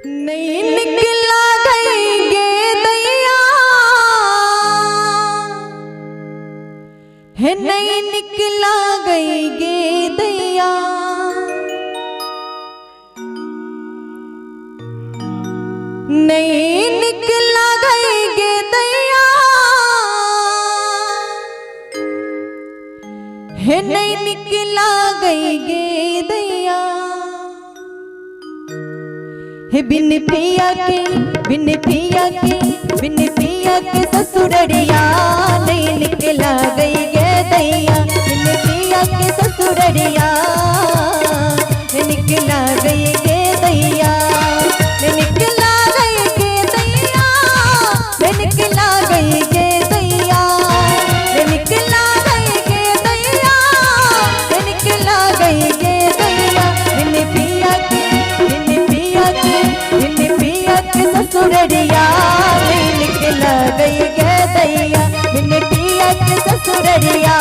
नहीं निकला गएंगे दैया है, नहीं निकला गएंगे दैया। नहीं निकला गएंगे दैया है, नहीं निकला गएंगे दैया है। बिन पिया के बिन पिया के बिन पिया के ससुररिया नहीं निकला गएंगे दैया। बिन पिया के ससुररिया निकला गएंगे दैया। निकला गएंगे दैया निकला गएंगे दैया। निकला गएंगे दैया निकला गएंगे दैया। बिन पिया के बिन पिया के बिन पिया के ससुररिया नहीं निकला गएंगे दैया। बिन पिया के ससुररिया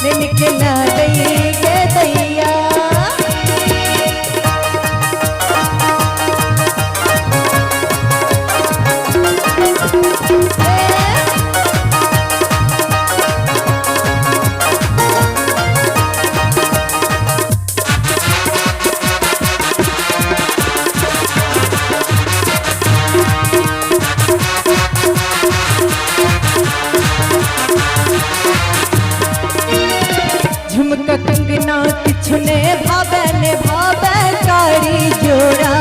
नहीं निकला गएंगे दैया। झुमका कंगना किछुने भावे ने भावे कारी जोड़ा।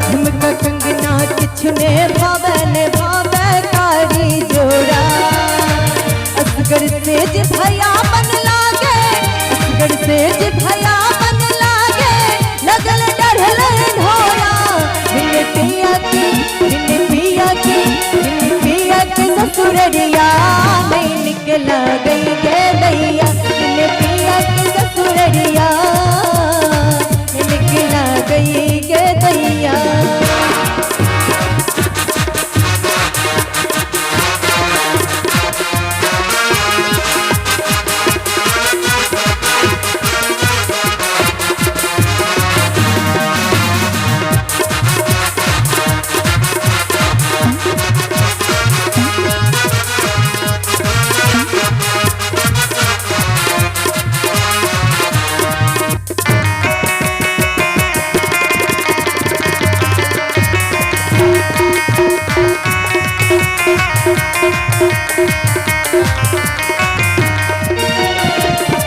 झुमका कंगना किछुने भावे ने भावे कारी जोड़ा। असगर से जिठया मन लागे असगर से जिठया मन लागे लगल डरल ढोरा। बिन पिया के बिन पिया के बिन पिया के ससुररिया नहीं निकला गएंगे दैया। बिन पिया के ससुररिया नहीं निकला गएंगे दैया।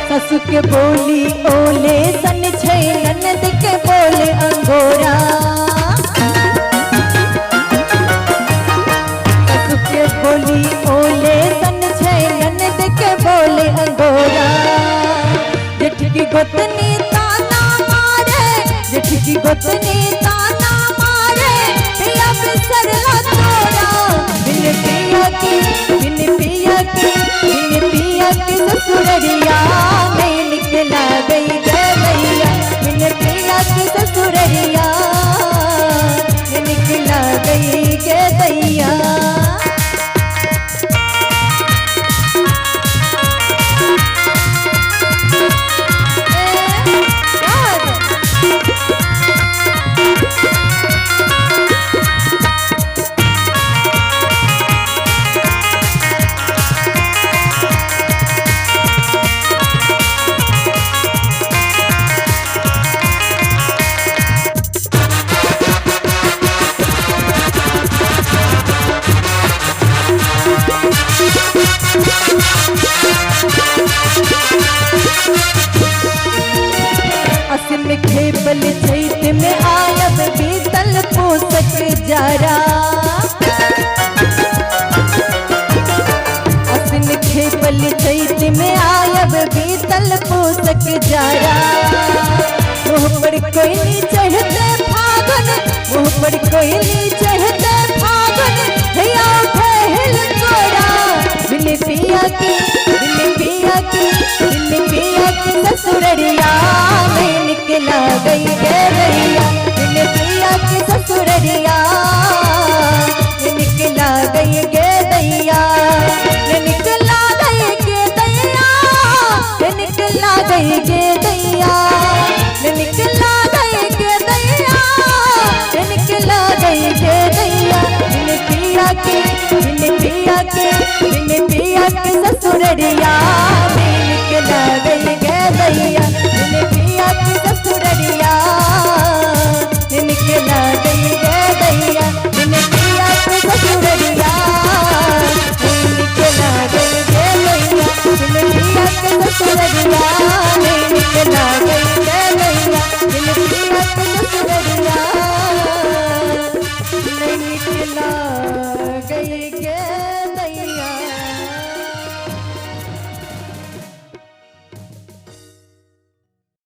ससु के बोली ओले सन छै ननद के बोले अंगोरा। ससु के बोली ओले सन छै ननद के बोले अंगोरा। जेठ की गोतनी ताना मारे जेठ की गोतनी ताना मारे पिया बिसरला तोरा। बिन पिया के बिन पिया के बिन पिया के ससुररिया नहीं निकला गएंगे दैया। बिन पिया के ससुररिया नहीं निकला गएंगे दैया। असिन खेपल चैत में आयब बीतल पोसक जरा। असिन खेपल चैत में आयब बीतल पोसक जरा। मुँह पर कोयली चढ़ते फागुन मुँह पर कोयली चढ़ते फागुन हैया उठे हिल कोरा। बिन पिया के बिन पिया के बिन पिया के ससुररिया नहीं निकला गएंगे दैया। बिन पिया के ससुररिया नहीं निकला गएंगे दैया। निकला गएंगे दैया गई गे दैया, निकला गई गे दैया, निकला गई गे दैया। बिन पिया के ससुररिया